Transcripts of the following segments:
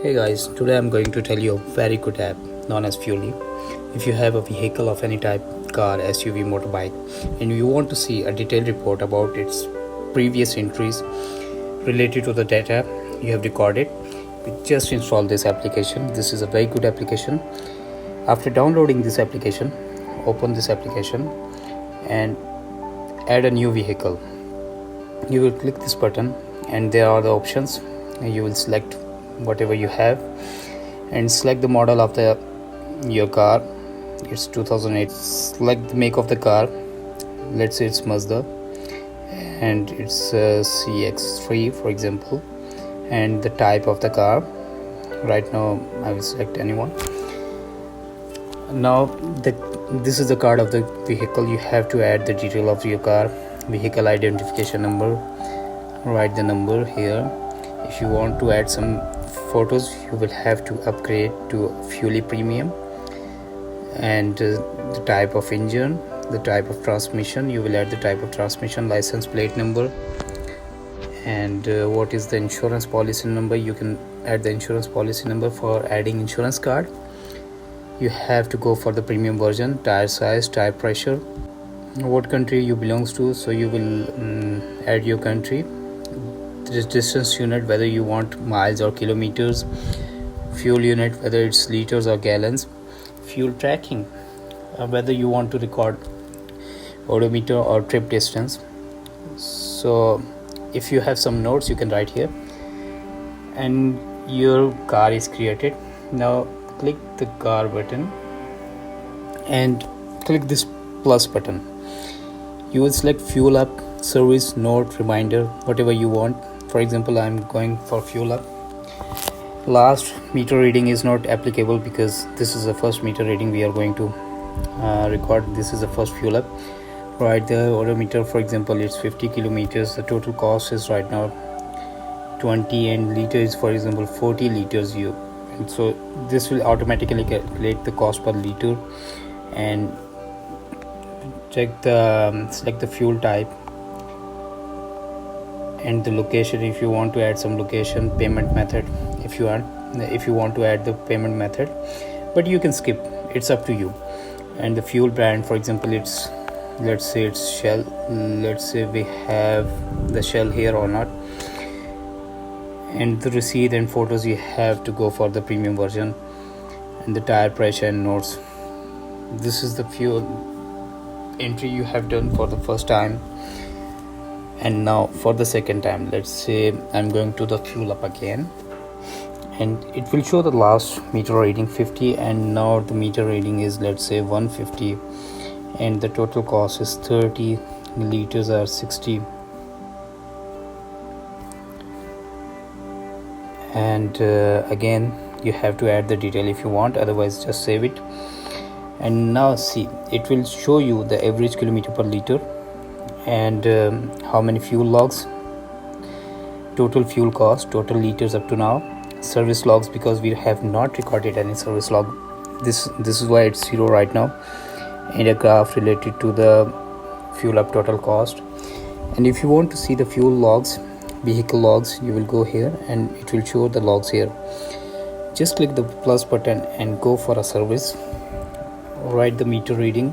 Hey guys, today I'm going to tell you a very good app known as Fuely. If you have a vehicle of any type, car, SUV, motorbike, and you want to see a detailed report about its previous entries related to the data you have recorded, just install this application. This is a very good application. After downloading this application, open this application and add a new vehicle. You will click this button and there are the options. You will select whatever you have and select the model of your car. It's 2008. Select the make of the car. Let's say it's Mazda and it's CX-3 for example, and the type of the car. Right now I will select anyone. Now this is the card of the vehicle. You have to add the detail of your car, vehicle identification number, write the number here. If you want to add some photos, you will have to upgrade to Fuely Premium, and the type of engine, the type of transmission, you will add the type of transmission, license plate number, and what is the insurance policy number. You can add the insurance policy number for adding insurance card. You have to go for the premium version, tire size, tire pressure, what country you belongs to, so you will add your country, the distance unit, whether you want miles or kilometers, fuel unit, whether it's liters or gallons, fuel tracking, whether you want to record odometer or trip distance. So if you have some notes, you can write here, and your car is created. Now click the car button and click this plus button. You will select fuel up, service, note, reminder, whatever you want. For example, I'm going for fuel up. Last meter reading is not applicable because this is the first meter reading we are going to record. This is the first fuel up. Right, the odometer, for example, it's 50 kilometers. The total cost is right now 20, and liter is, for example, 40 liters. And so this will automatically calculate the cost per liter. And select the fuel type and the location. If you want to add some location, payment method, if you want to add the payment method, but you can skip, it's up to you. And the fuel brand, for example, let's say it's Shell. Let's say we have the Shell here or not. And the receipt and photos, you have to go for the premium version. And the tire pressure and notes. This is the fuel entry you have done for the first time. And now for the second time, let's say I'm going to the fuel up again, and it will show the last meter reading 50, and now the meter reading is, let's say, 150, and the total cost is 30, liters are 60. And again, you have to add the detail if you want, otherwise just save it. And now see, it will show you the average kilometer per liter, and how many fuel logs, total fuel cost, total liters up to now, service logs, because we have not recorded any service log. This is why it's 0 right now, and a graph related to the fuel up total cost. And if you want to see the fuel logs, vehicle logs, you will go here and it will show the logs here. Just click the plus button and go for a service. Write the meter reading,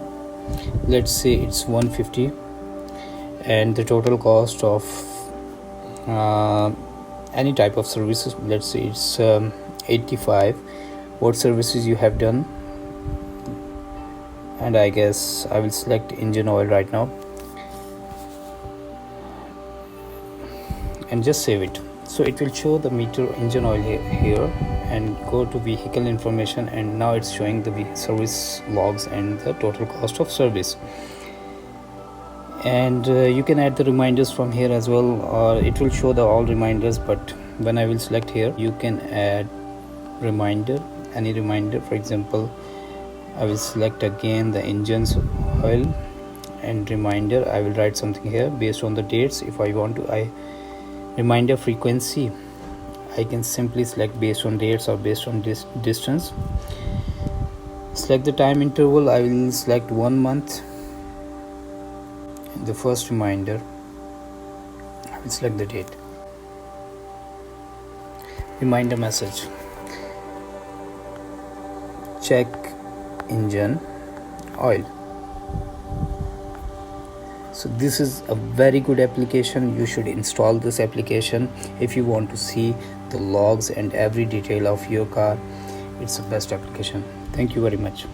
let's say it's 150, and the total cost of any type of services, let's say it's 85. What services you have done, and I guess I will select engine oil right now and just save it. So it will show the meter engine oil here, and go to vehicle information, and now it's showing the service logs and the total cost of service. And you can add the reminders from here as well, or it will show the all reminders. But when I will select here, you can add reminder, any reminder. For example, I will select again the engine's oil and reminder. I will write something here based on the dates. If I want to, reminder frequency, I can simply select based on dates or based on distance. Select the time interval, I will select 1 month. The first reminder, I will select the date. Reminder message, check engine oil. So this is a very good application. You should install this application if you want to see the logs and every detail of your car. It's the best application. Thank you very much.